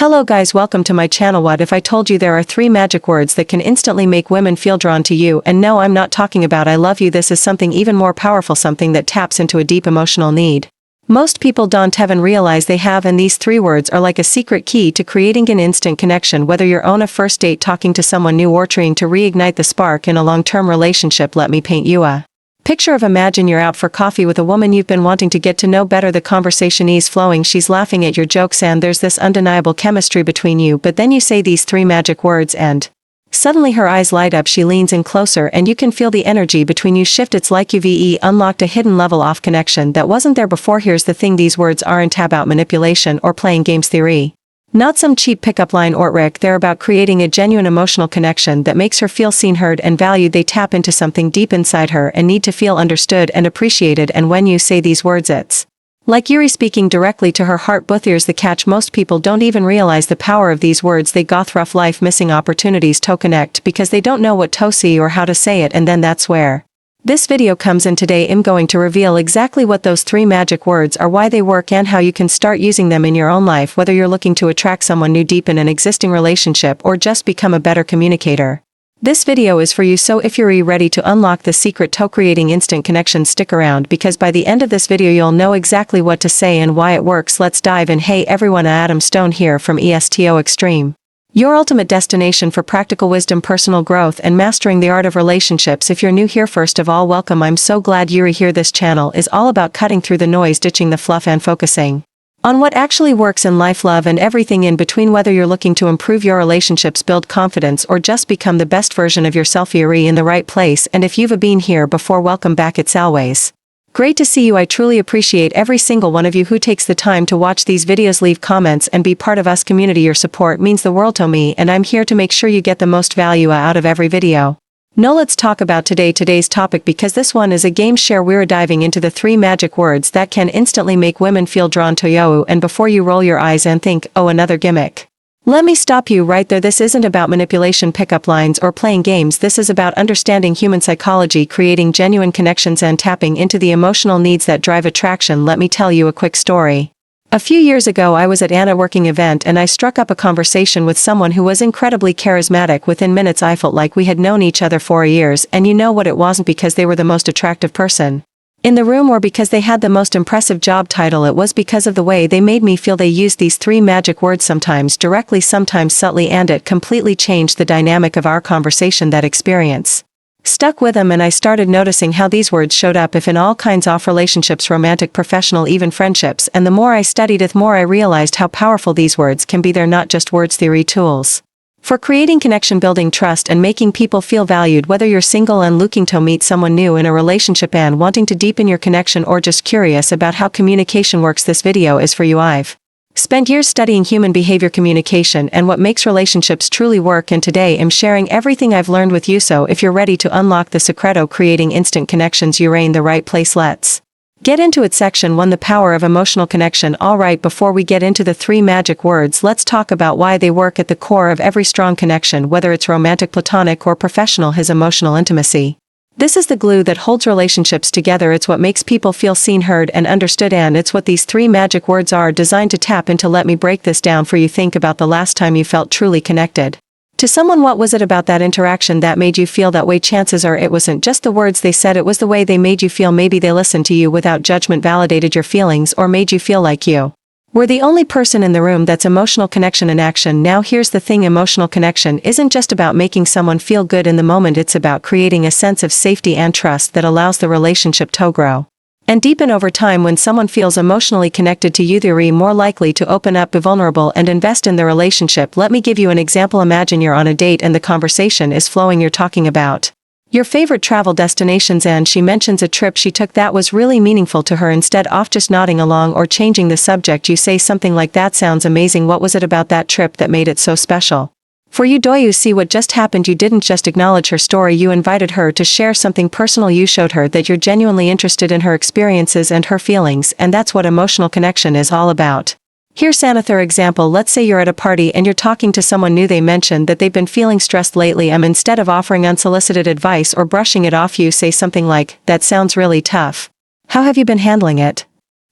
Hello guys, welcome to my channel. What if I told you there are 3 magic words that can instantly make women feel drawn to you? And no, I'm not talking about I love you. This is something even more powerful, something that taps into a deep emotional need. Most people don't even realize they have, and these 3 words are like a secret key to creating an instant connection. Whether you're on a first date, talking to someone new, or trying to reignite the spark in a long-term relationship, let me paint you a picture of imagine you're out for coffee with a woman you've been wanting to get to know better. The conversation is flowing, she's laughing at your jokes, and there's this undeniable chemistry between you. But then you say these 3 magic words and suddenly her eyes light up, she leans in closer, and you can feel the energy between you shift. It's like you've unlocked a hidden level of connection that wasn't there before. Here's the thing, these words aren't about manipulation or playing games theory. Not some cheap pickup line or trick, they're about creating a genuine emotional connection that makes her feel seen, heard, and valued. They tap into something deep inside her and need to feel understood and appreciated, and when you say these words, it's like you're speaking directly to her heart. But here's the catch, most people don't even realize the power of these words. They go through life missing opportunities to connect because they don't know what to say or how to say it, and then that's where this video comes in. Today I'm going to reveal exactly what those 3 magic words are, why they work, and how you can start using them in your own life, whether you're looking to attract someone new, deepen an existing relationship, or just become a better communicator. This video is for you, so if you're ready to unlock the secret to creating instant connections, stick around, because by the end of this video you'll know exactly what to say and why it works. Let's dive in. Hey everyone, Adam Stone here from ESTO Extreme, your ultimate destination for practical wisdom, personal growth, and mastering the art of relationships. If you're new here, first of all, welcome. I'm so glad you're here. This channel is all about cutting through the noise, ditching the fluff, and focusing on what actually works in life, love, and everything in between. Whether you're looking to improve your relationships, build confidence, or just become the best version of yourself, you're in the right place. And if you've been here before, welcome back. It's always great to see you. I truly appreciate every single one of you who takes the time to watch these videos, leave comments, and be part of us community. Your support means the world to me, and I'm here to make sure you get the most value out of every video. Now let's talk about today's topic, because this one is a game share. We're diving into the 3 magic words that can instantly make women feel drawn to you. And before you roll your eyes and think, oh, another gimmick, let me stop you right there. This isn't about manipulation, pickup lines, or playing games. This is about understanding human psychology, creating genuine connections, and tapping into the emotional needs that drive attraction. Let me tell you a quick story. A few years ago I was at a networking event and I struck up a conversation with someone who was incredibly charismatic. Within minutes I felt like we had known each other for years, and you know what, it wasn't because they were the most attractive person in the room or because they had the most impressive job title. It was because of the way they made me feel. They used these 3 magic words, sometimes directly, sometimes subtly, and it completely changed the dynamic of our conversation. That experience stuck with them, and I started noticing how these words showed up in all kinds of relationships, romantic, professional, even friendships. And the more I studied it, the more I realized how powerful these words can be. They're not just words, theory, tools for creating connection, building trust, and making people feel valued. Whether you're single and looking to meet someone new in a relationship and wanting to deepen your connection, or just curious about how communication works, this video is for you. I've spent years studying human behavior, communication, and what makes relationships truly work, and today I'm sharing everything I've learned with you. So if you're ready to unlock the secret of creating instant connections, you're in the right place. Let's get into it. Section 1, the power of emotional connection. Alright, before we get into the 3 magic words, let's talk about why they work. At the core of every strong connection, whether it's romantic, platonic, or professional, is emotional intimacy. This is the glue that holds relationships together. It's what makes people feel seen, heard, and understood, and it's what these 3 magic words are designed to tap into. Let me break this down for you. Think about the last time you felt truly connected to someone. What was it about that interaction that made you feel that way? Chances are it wasn't just the words they said, it was the way they made you feel. Maybe they listened to you without judgment, validated your feelings, or made you feel like you were the only person in the room. That's emotional connection in action. Now here's the thing, emotional connection isn't just about making someone feel good in the moment. It's about creating a sense of safety and trust that allows the relationship to grow and deepen over time. When someone feels emotionally connected to you, they're more likely to open up, be vulnerable, and invest in the relationship. Let me give you an example. Imagine you're on a date and the conversation is flowing. You're talking about your favorite travel destinations, and she mentions a trip she took that was really meaningful to her. Instead of just nodding along or changing the subject, you say something like, that sounds amazing. What was it about that trip that made it so special for you? Do you see what just happened? You didn't just acknowledge her story, you invited her to share something personal. You showed her that you're genuinely interested in her experiences and her feelings, and that's what emotional connection is all about. Here's another example. Let's say you're at a party and you're talking to someone new. They mentioned that they've been feeling stressed lately. Instead of offering unsolicited advice or brushing it off, you say something like, that sounds really tough. How have you been handling it?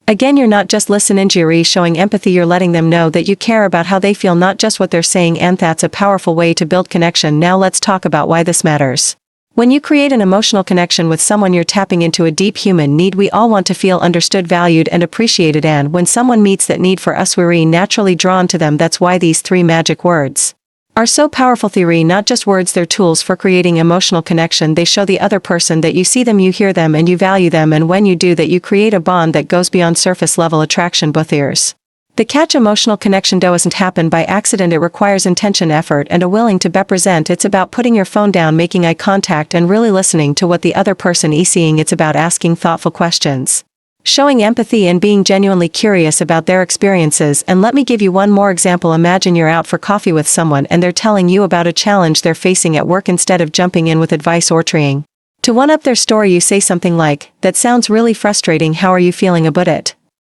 Again, you're not just listening, you're showing empathy, you're letting them know that you care about how they feel, not just what they're saying, and that's a powerful way to build connection. Now let's talk about why this matters. When you create an emotional connection with someone, you're tapping into a deep human need. We all want to feel understood, valued, and appreciated, and when someone meets that need for us, we're naturally drawn to them. That's why these 3 magic words are so powerful. Theory, not just words, they're tools for creating emotional connection. They show the other person that you see them, you hear them, and you value them, and when you do that, you create a bond that goes beyond surface level attraction. Both ears. The catch: emotional connection doesn't happen by accident. It requires intention, effort, and a willing to be present. It's about putting your phone down, making eye contact, and really listening to what the other person is saying. It's about asking thoughtful questions, showing empathy, and being genuinely curious about their experiences. And let me give you one more example. Imagine you're out for coffee with someone and they're telling you about a challenge they're facing at work. Instead of jumping in with advice or trying to one-up their story, you say something like, "That sounds really frustrating. How are you feeling about it?"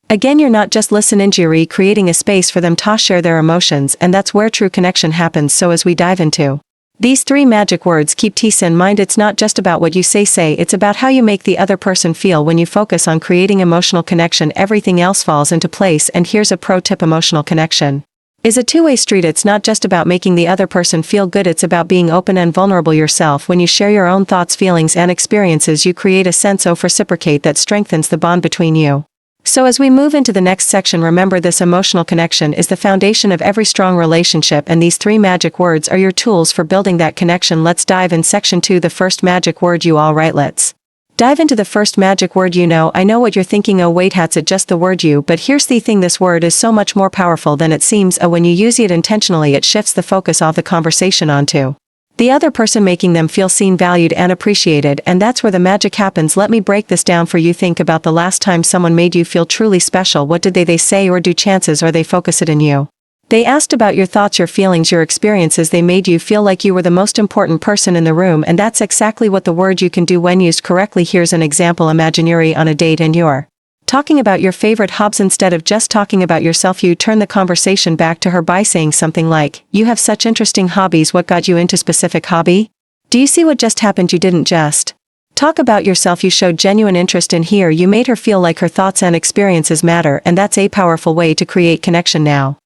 Again, you're not just listening, you're creating a space for them to share their emotions, and that's where true connection happens. So as we dive into these 3 magic words, keep this in mind. It's not just about what you say, it's about how you make the other person feel. When you focus on creating emotional connection, everything else falls into place. And here's a pro tip: emotional connection is a two-way street. It's not just about making the other person feel good, it's about being open and vulnerable yourself. When you share your own thoughts, feelings, and experiences, you create a sense of reciprocate that strengthens the bond between you. So as we move into the next section, remember, this emotional connection is the foundation of every strong relationship, and these 3 magic words are your tools for building that connection. Let's dive in. Section 2: the first magic word. You all right, let's dive into the first magic word. I know what you're thinking. Oh wait, that's it, just the word you. But here's the thing, this word is so much more powerful than it seems. When you use it intentionally, it shifts the focus off the conversation onto the other person, making them feel seen, valued, and appreciated. And that's where the magic happens. Let me break this down for you. Think about the last time someone made you feel truly special. What did they say or do? Chances are they focus it in you. They asked about your thoughts, your feelings, your experiences. They made you feel like you were the most important person in the room, and that's exactly what the word you can do when used correctly. Here's an example. Imagine you're on a date and you're talking about your favorite hobbies. Instead of just talking about yourself, you turn the conversation back to her by saying something like, "You have such interesting hobbies. What got you into specific hobby?" Do you see what just happened? You didn't just talk about yourself, you showed genuine interest in her. You made her feel like her thoughts and experiences matter, and that's a powerful way to create connection. Now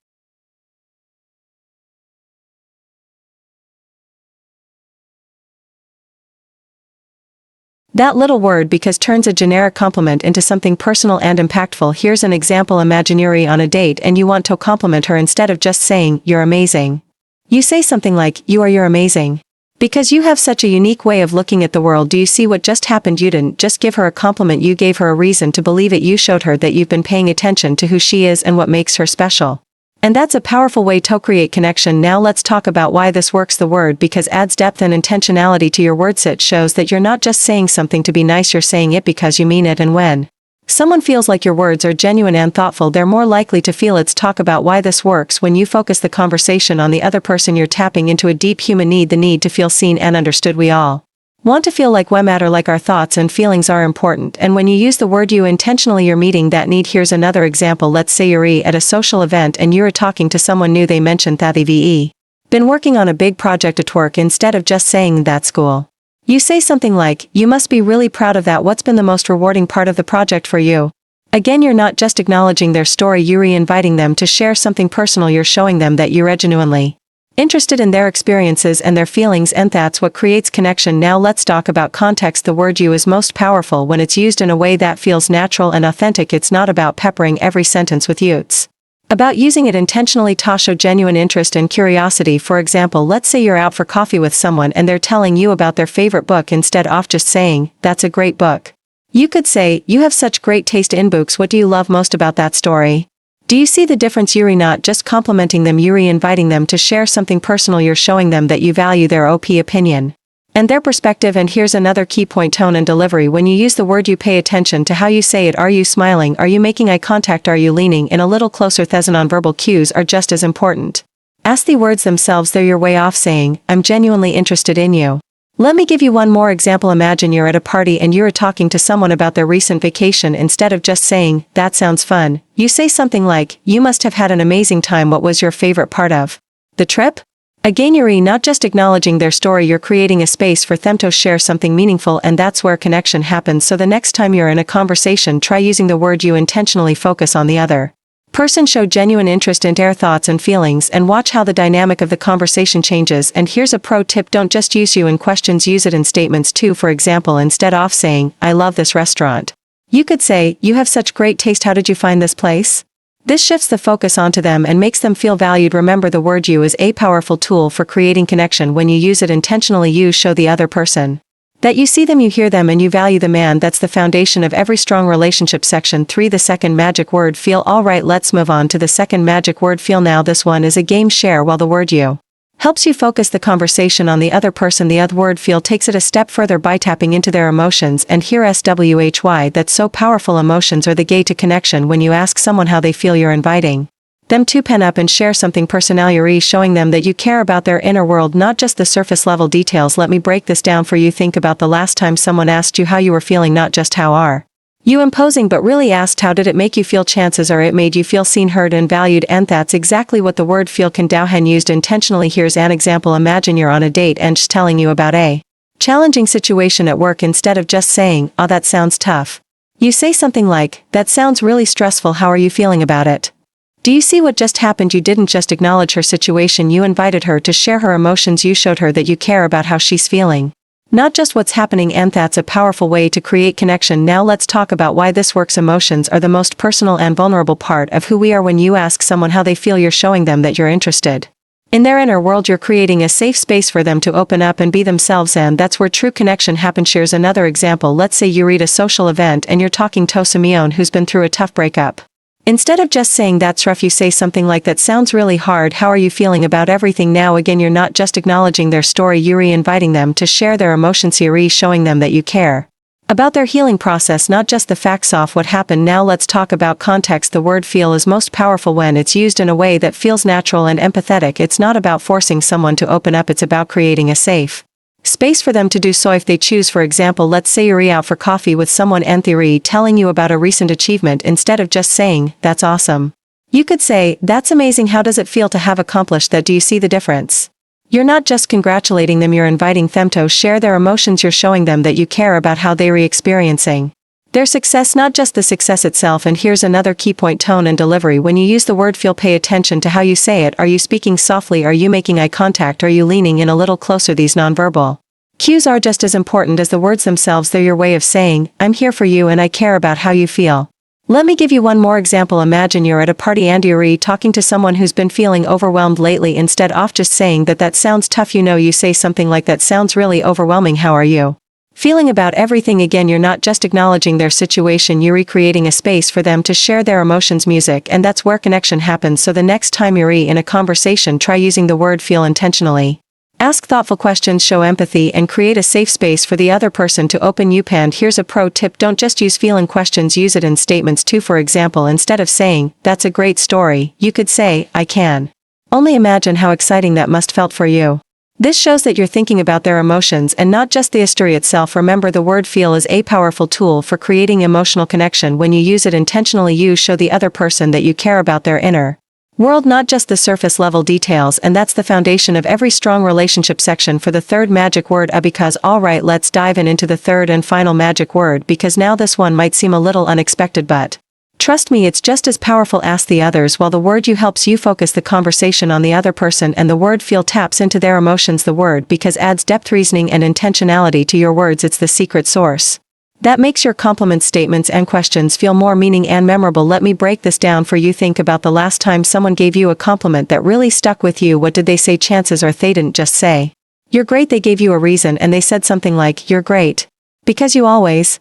that little word because turns a generic compliment into something personal and impactful. Here's an example. Imagine you're on a date and you want to compliment her. Instead of just saying, "You're amazing," you say something like, You're amazing. Because you have such a unique way of looking at the world." Do you see what just happened? You didn't just give her a compliment, you gave her a reason to believe it. You showed her that you've been paying attention to who she is and what makes her special. And that's a powerful way to create connection. Now let's talk about why this works. The word because adds depth and intentionality to your words. It shows that you're not just saying something to be nice, you're saying it because you mean it. And when someone feels like your words are genuine and thoughtful, they're more likely to feel it. Let's talk about why this works. When you focus the conversation on the other person, you're tapping into a deep human need, the need to feel seen and understood. We all want to feel like we matter, like our thoughts and feelings are important, and when you use the word you intentionally, you're meeting that need. Here's another example. Let's say you're at a social event and you're talking to someone new. They mentioned that they've been working on a big project at work. Instead of just saying "That's cool," you say something like, "You must be really proud of that. What's been the most rewarding part of the project for you?" Again, you're not just acknowledging their story, you're inviting them to share something personal. You're showing them that you're genuinely interested in their experiences and their feelings, and that's what creates connection. Now let's talk about context. The word "you" is most powerful when it's used in a way that feels natural and authentic. It's not about peppering every sentence with you. It's about using it intentionally to show genuine interest and curiosity. For example, let's say you're out for coffee with someone and they're telling you about their favorite book. Instead of just saying, "That's a great book," you could say, "You have such great taste in books. What do you love most about that story?" Do you see the difference? You're not just complimenting them, you're inviting them to share something personal. You're showing them that you value their opinion and their perspective. And here's another key point: tone and delivery. When you use the word you, pay attention to how you say it. Are you smiling? Are you making eye contact? Are you leaning in a little closer? These nonverbal cues are just as important as the words themselves. They're your way of saying, "I'm genuinely interested in you." Let me give you one more example. Imagine you're at a party and you're talking to someone about their recent vacation. Instead of just saying, "That sounds fun," you say something like, "You must have had an amazing time. What was your favorite part of the trip?" Again, you're not just acknowledging their story, you're creating a space for them to share something meaningful, and that's where connection happens. So the next time you're in a conversation, try using the word you intentionally focus on the other person, show genuine interest in their thoughts and feelings, and watch how the dynamic of the conversation changes. And here's a pro tip: don't just use you in questions, use it in statements too. For example, instead of saying, "I love this restaurant," you could say, "You have such great taste, how did you find this place?" This shifts the focus onto them and makes them feel valued. Remember, the word "you" is a powerful tool for creating connection. When you use it intentionally, you show the other person that you see them, you hear them, and you value them, and that's the foundation of every strong relationship. Section 3, the second magic word, feel. Alright, let's move on to the second magic word, feel. Now this one is a game share. While the word "you" helps you focus the conversation on the other person, the other word "feel" takes it a step further by tapping into their emotions. And here SWHY, that's so powerful. Emotions are the gate to connection. When you ask someone how they feel, you're inviting them to pen up and share something personal. You're showing them that you care about their inner world, not just the surface level details. Let me break this down for you. Think about the last time someone asked you how you were feeling, not just "how are you imposing," but really asked, "How did it make you feel?" Chances are it made you feel seen, heard, and valued, and that's exactly what the word "feel" can do when used intentionally. Here's an example. Imagine you're on a date and she's telling you about a challenging situation at work. Instead of just saying, "Oh, that sounds tough," you say something like, "That sounds really stressful, how are you feeling about it?" Do you see what just happened? You didn't just acknowledge her situation, you invited her to share her emotions. You showed her that you care about how she's feeling, not just what's happening, and that's a powerful way to create connection. Now let's talk about why this works. Emotions are the most personal and vulnerable part of who we are. When you ask someone how they feel, you're showing them that you're interested in their inner world. You're creating a safe space for them to open up and be themselves, and that's where true connection happens. Here's another example. Let's say you're at a social event and you're talking to someone who's been through a tough breakup. Instead of just saying, "That's rough," you say something like, "That sounds really hard, how are you feeling about everything?" Now again, you're not just acknowledging their story, you're inviting them to share their emotions. You're showing them that you care about their healing process, not just the facts of what happened. Now let's talk about context. The word "feel" is most powerful when it's used in a way that feels natural and empathetic. It's not about forcing someone to open up, it's about creating a safe space for them to do so if they choose. For example, let's say you're out for coffee with someone and they're telling you about a recent achievement. Instead of just saying, "That's awesome," you could say, "That's amazing, how does it feel to have accomplished that?" Do you see the difference? You're not just congratulating them, you're inviting them to share their emotions. You're showing them that you care about how they're experiencing their success, not just the success itself. And here's another key point: tone and delivery. When you use the word "feel," pay attention to how you say it. Are you speaking softly? Are you making eye contact? Are you leaning in a little closer? These nonverbal cues are just as important as the words themselves. They're your way of saying, "I'm here for you and I care about how you feel." Let me give you one more example. Imagine you're at a party and you're talking to someone who's been feeling overwhelmed lately. Instead of just saying, "That sounds tough," you say something like, "That sounds really overwhelming, how are you feeling about everything?" Again, you're not just acknowledging their situation, you're recreating a space for them to share their emotions. Music, and that's where connection happens. So the next time you're in a conversation, try using the word "feel" intentionally. Ask thoughtful questions, show empathy, and create a safe space for the other person to open up. And here's a pro tip: don't just use "feel" in questions, use it in statements too. For example, instead of saying, "That's a great story," you could say, "I can only imagine how exciting that must felt for you." This shows that you're thinking about their emotions and not just the history itself. Remember, the word "feel" is a powerful tool for creating emotional connection. When you use it intentionally, you show the other person that you care about their inner world, not just the surface level details, and that's the foundation of every strong relationship. Section for the third magic word, because. Alright, let's dive into the third and final magic word, because now this one might seem a little unexpected, but trust me, it's just as powerful. Ask the others. While the word "you" helps you focus the conversation on the other person, and the word "feel" taps into their emotions. The word "because" adds depth, reasoning, and intentionality to your words. It's the secret source that makes your compliments, statements, and questions feel more meaning and memorable. Let me break this down for you. Think about the last time someone gave you a compliment that really stuck with you. What did they say? Chances are they didn't just say, "You're great." They gave you a reason, and they said something like, "You're great because you always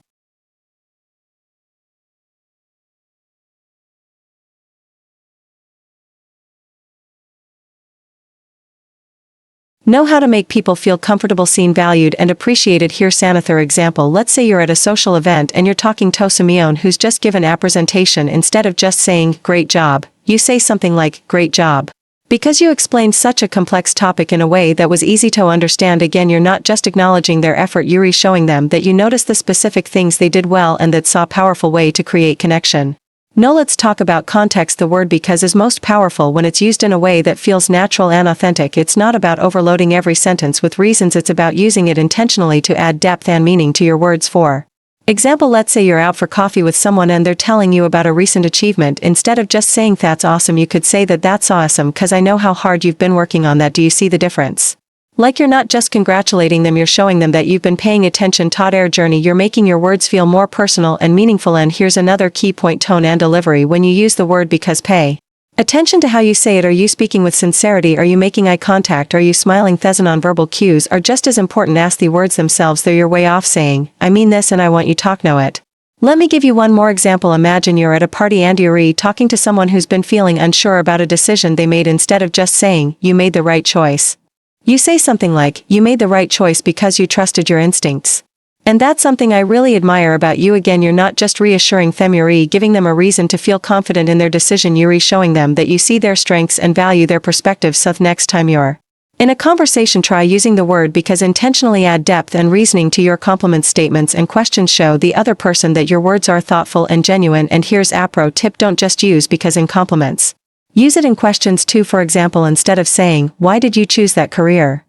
know how to make people feel comfortable, seen, valued, and appreciated." Here's another example. Let's say you're at a social event and you're talking to someone who's just given a presentation. Instead of just saying, "Great job," you say something like, "Great job because you explained such a complex topic in a way that was easy to understand." Again, you're not just acknowledging their effort, you're showing them that you noticed the specific things they did well, and that's a powerful way to create connection. Now let's talk about context. The word because is most powerful when it's used in a way that feels natural and authentic. It's not about overloading every sentence with reasons, it's about using it intentionally to add depth and meaning to your words. For example, let's say you're out for coffee with someone and they're telling you about a recent achievement. Instead of just saying that's awesome, you could say that's awesome because I know how hard you've been working on that. Do you see the difference? Like you're not just congratulating them, you're showing them that you've been paying attention. Air journey. You're making your words feel more personal and meaningful. And here's another key point: tone and delivery. When you use the word because, pay attention to how you say it. Are you speaking with sincerity? Are you making eye contact? Are you smiling? These nonverbal cues are just as important as the words themselves. They're your way off saying, I mean this and I want you to know it. Let me give you one more example. Imagine you're at a party and you're talking to someone who's been feeling unsure about a decision they made. Instead of just saying, you made the right choice, you say something like, you made the right choice because you trusted your instincts. And that's something I really admire about you. Again, you're not just reassuring them, you're giving them a reason to feel confident in their decision. You're showing them that you see their strengths and value their perspectives. So next time you're in a conversation, try using the word because intentionally. Add depth and reasoning to your compliments, statements, and questions. Show the other person that your words are thoughtful and genuine. And here's a pro tip: don't just use because in compliments. Use it in questions too. For example, instead of saying, why did you choose that career?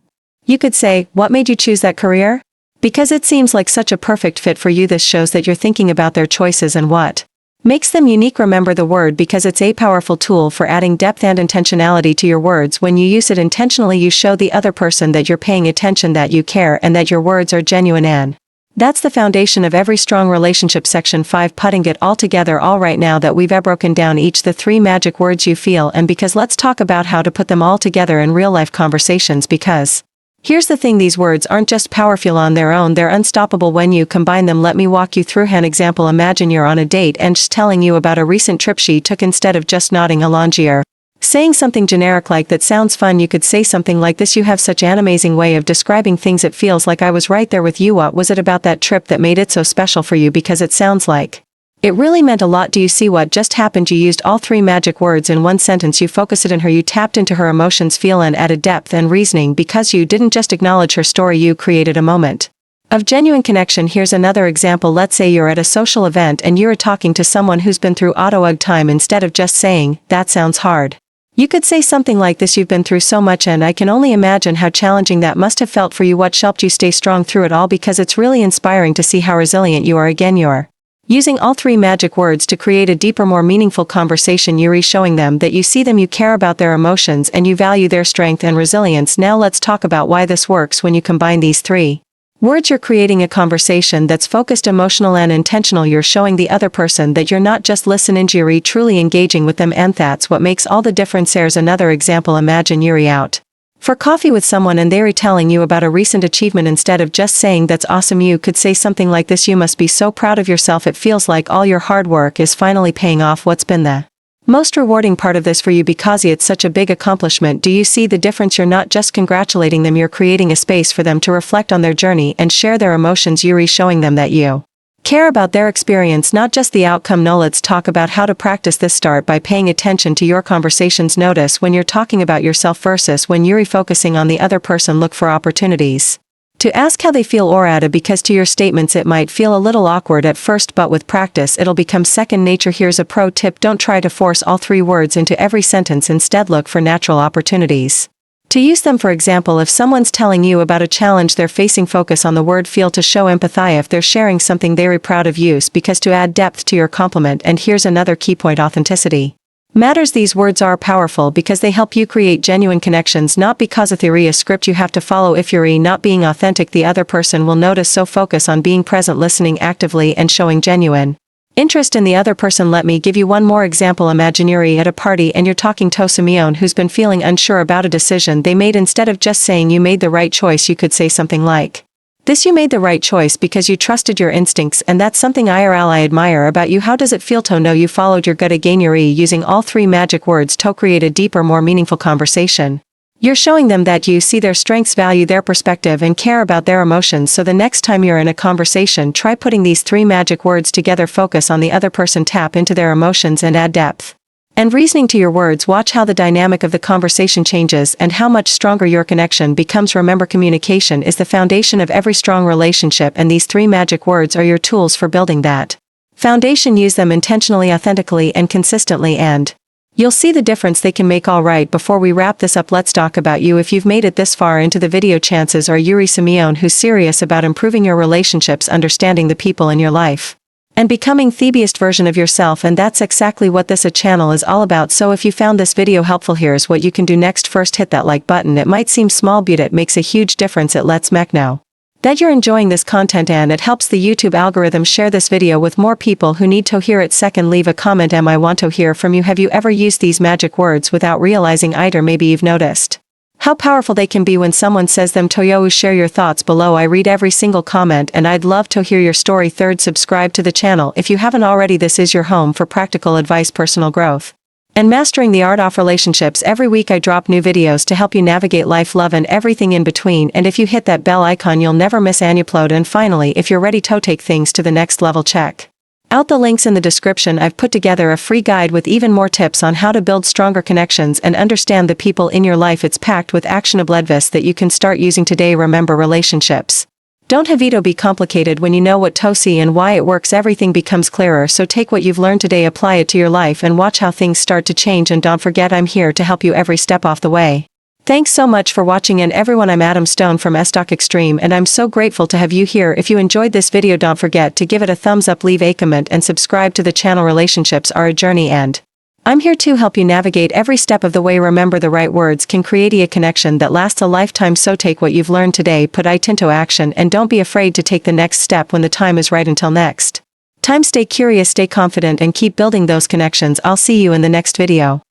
You could say, what made you choose that career? Because it seems like such a perfect fit for you. This shows that you're thinking about their choices and what makes them unique. Remember the word because it's a powerful tool for adding depth and intentionality to your words. When you use it intentionally, you show the other person that you're paying attention, that you care, and that your words are genuine. And that's the foundation of every strong relationship. Section 5: putting it all together. All right, now that we've broken down each the 3 magic words you feel and because, let's talk about how to put them all together in real life conversations. Because here's the thing, these words aren't just powerful on their own, they're unstoppable when you combine them. Let me walk you through an example. Imagine you're on a date and she's telling you about a recent trip she took. Instead of just nodding along, you're saying something generic like, that sounds fun. You could say something like this: you have such an amazing way of describing things, it feels like I was right there with you. What was it about that trip that made it so special for you? Because it sounds like it really meant a lot. Do you see what just happened? You used all 3 magic words in one sentence. You focused it in her, you tapped into her emotions, feel, and added depth and reasoning. Because you didn't just acknowledge her story, you created a moment of genuine connection. Here's another example. Let's say you're at a social event and you're talking to someone who's been through auto-ug time. Instead of just saying, that sounds hard, you could say something like this: you've been through so much and I can only imagine how challenging that must have felt for you. What helped you stay strong through it all? Because it's really inspiring to see how resilient you are. Again, you're using all 3 magic words to create a deeper, more meaningful conversation. You're showing them that you see them, you care about their emotions, and you value their strength and resilience. Now let's talk about why this works. When you combine these 3 words, you're creating a conversation that's focused, emotional, and intentional. You're showing the other person that you're not just listening, you're truly engaging with them, and that's what makes all the difference. There's another example. Imagine you're out for coffee with someone and they're telling you about a recent achievement. Instead of just saying, that's awesome, you could say something like this: you must be so proud of yourself. It feels like all your hard work is finally paying off. What's been the most rewarding part of this for you? Because it's such a big accomplishment. Do you see the difference? You're not just congratulating them, you're creating a space for them to reflect on their journey and share their emotions. You're showing them that you care about their experience, not just the outcome. Now let's talk about how to practice this. Start by paying attention to your conversations. Notice when you're talking about yourself versus when you're focusing on the other person. Look for opportunities to ask how they feel or add a because to your statements. It might feel a little awkward at first, but with practice it'll become second nature. Here's a pro tip: don't try to force all 3 words into every sentence. Instead, look for natural opportunities to use them. For example, if someone's telling you about a challenge they're facing, focus on the word feel to show empathy. If they're sharing something they're proud of, use because to add depth to your compliment. And here's another key point: authenticity matters. These words are powerful because they help you create genuine connections, not because of theory, a script you have to follow. If you're not being authentic, the other person will notice. So focus on being present, listening actively, and showing genuine interest in the other person. Let me give you one more example. Imagine you're at a party and you're talking to someone who's been feeling unsure about a decision they made. Instead of just saying, you made the right choice, you could say something like this: you made the right choice because you trusted your instincts, and that's something I admire about you. How does it feel to know you followed your gut? Again, you're using all 3 magic words to create a deeper, more meaningful conversation. You're showing them that you see their strengths, value their perspective, and care about their emotions. So the next time you're in a conversation, try putting these 3 magic words together. Focus on the other person, tap into their emotions, and add depth and reasoning to your words. Watch how the dynamic of the conversation changes and how much stronger your connection becomes. Remember, communication is the foundation of every strong relationship, and these 3 magic words are your tools for building that Foundation, use them intentionally, authentically, and consistently, and you'll see the difference they can make. Alright, before we wrap this up, let's talk about you. If you've made it this far into the video, chances are you're someone who's serious about improving your relationships, understanding the people in your life, and becoming the best version of yourself, and that's exactly what this channel is all about. So if you found this video helpful, here's what you can do next. First, hit that like button. It might seem small, but it makes a huge difference. It lets me know that you're enjoying this content, and it helps the YouTube algorithm share this video with more people who need to hear it. Second, leave a comment. I want to hear from you. Have you ever used these magic words without realizing it, or maybe you've noticed how powerful they can be when someone says them to you? Share your thoughts below. I read every single comment, and I'd love to hear your story. Third, subscribe to the channel if you haven't already. This is your home for practical advice, personal growth, and mastering the art of relationships. Every week I drop new videos to help you navigate life, love, and everything in between. And if you hit that bell icon, you'll never miss an upload. And finally, if you're ready to take things to the next level, check out the links in the description. I've put together a free guide with even more tips on how to build stronger connections and understand the people in your life. It's packed with actionable advice that you can start using today. Remember, relationships don't have to be complicated. When you know what to see and why it works, everything becomes clearer. So take what you've learned today, apply it to your life, and watch how things start to change. And don't forget, I'm here to help you every step of the way. Thanks so much for watching. And everyone, I'm Adam Stone from Stoic Extreme, and I'm so grateful to have you here. If you enjoyed this video, don't forget to give it a thumbs up, leave a comment, and subscribe to the channel. Relationships are a journey, and I'm here to help you navigate every step of the way. Remember, the right words can create a connection that lasts a lifetime. So take what you've learned today, put it into action, and don't be afraid to take the next step when the time is right. Until next time, stay curious, stay confident, and keep building those connections. I'll see you in the next video.